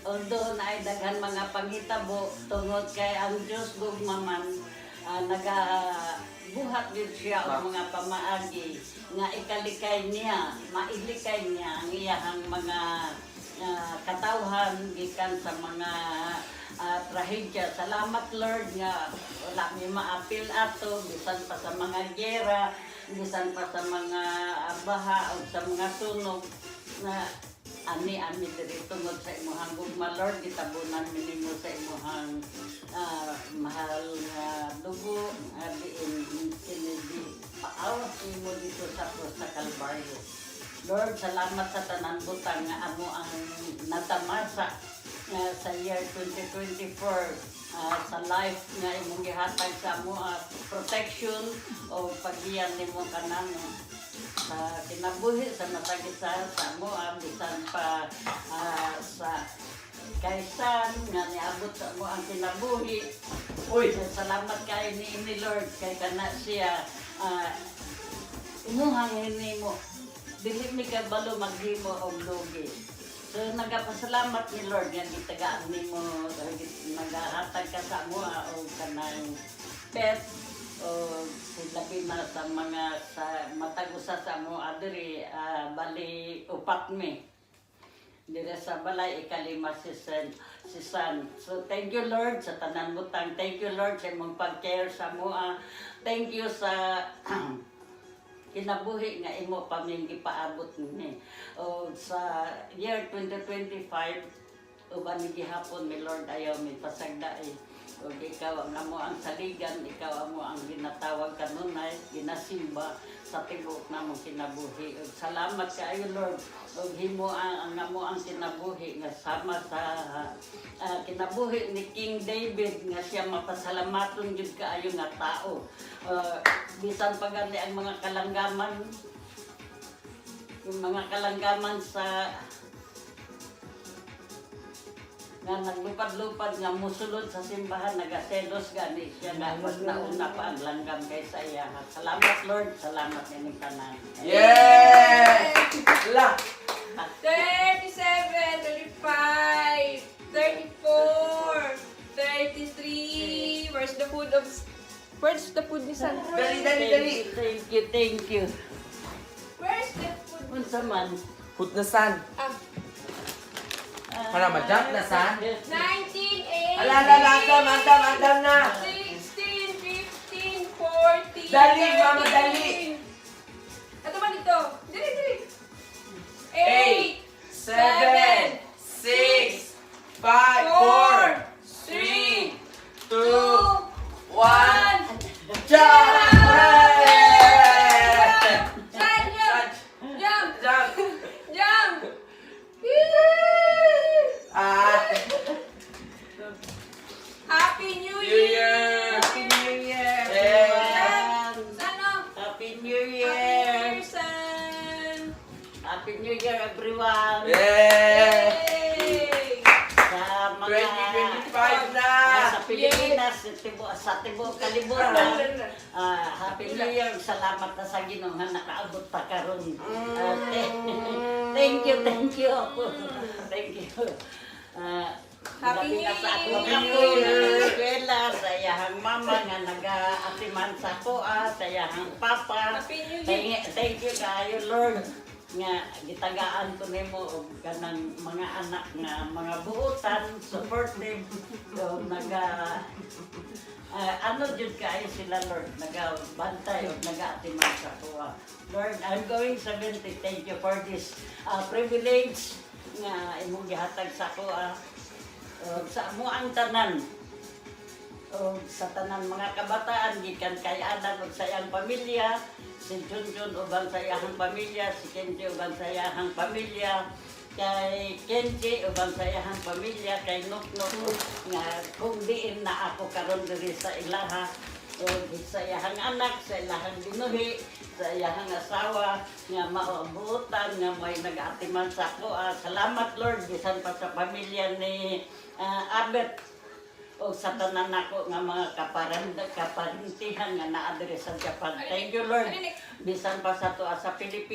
although na ay daghan mga panghitabo tungod kay ang Dios gugmaman nagabuhat din siya og mga pamaagi nga ikalikay niya, mailikay niya ang iyahang mga katawhan gikan sa mga trahedya. Salamat Lord nga wala mi maapil ato bisan pa sa mga giyera, bisan pa sa mga baha o sa mga sunog na ani diri tungod sa imong gugma Lord, gitabunan mi nimo sa imong mahal nga dugo diin kinidi paawas nimo dito sa krus sa Kalbaryo. Lord, salamat sa tanan butang nga amo ang natamasa sa year 2024 sa life nga imong gihatag sa amo protection o paggiyan nimo kanamo sa kinabuhi sa matagisa sa mo bisan pa sa kaysan nga niabot sa mo ang kinabuhi. Uy, salamat kay ni Lord kay kana siya imuhang hinimo dili mi ka balo maghimo og lugi. So nagapasalamat ni Lord nga gitagaan nimo nagahatag ka sa mo o kanang pet o labi na sa mga sa matagusa sa mo adiri bali upat mi dire sa balay ikalima si San. So thank you Lord sa tanan butang, thank you Lord sa imong pag-care sa mo, thank you sa kinabuhi nga imo pa ming gipaabot ni o sa year 2025 uban ni gihapon mi Lord ayaw mi pasagdaay. O ikaw ang amo ang saligan, ikaw amo ang ginatawag kanunay, ginasimba sa tibuok na mong kinabuhi. O salamat kaayo Lord, o himo ang amo ang kinabuhi nga sama sa kinabuhi ni King David nga siya mapasalamaton jud kaayo nga tao. Bisan pa gani ang mga kalanggaman, yung mga kalanggaman sa nga naglupad-lupad nga musulod sa simbahan, nagaselos gani siya nga mas nauna pa ang langgam kaysa iya. Salamat Lord, salamat nining tanan. Yay! La! 37, 35, 34, 33. Where's the food ni San? Dali! Thank you. Where's the food? Unsa man? Put na san? Para ma-jump na san? 19, 8, Madam na! 16, 15, 14, Dali, mama, dali! Ito man dito. Dili. 8, 7, 6, 5, 4, 3, 2, 1, jump! Jump! Happy New Year! Happy New Year! Yeah. everyone! Ano? Happy New Happy Year! San! Happy New Year everyone! Yeah! Yay! Sa mga 2025 na! sa Pilipinas, sa tibuok kalibutan. Happy New Year! Salamat na sa Ginoo nga nakaabot ta karon. Thank you. Thank you. Happy New Sa ako Year! eskwela, sa iyahang mama nga nag-atiman sa ko, sa iyahang papa. Happy New Year! Thank you kayo Lord nga gitagaan ko nimo og kanang mga anak nga mga buotan, supportive, so ano jud kaayo sila Lord, nagabantay o nag-atiman sa kuha. Lord, I'm going 70. Thank you for this privilege nga imong gihatag sa kuha. Sa mo ang tanan o sa tanan mga kabataan gikan kay Adan ug sa iyang pamilya, si Junjun uban sa iyang pamilya, si Kenji uban sa iyang pamilya, kay Kenji uban sa iyang pamilya, kay Nuknuk nga kung diin na ako karon diri sa ilaha o sa iyang anak, sa iyang binuhi, sa iyang asawa nga maobutan nga may nag-atiman sa ako. Salamat Lord bisan pa sa pamilya ni Abet o sa tanan nako nga mga kaparintihan nga naa diri sa Japan. Thank you Lord bisan pa sa tuwa sa Pilipinas.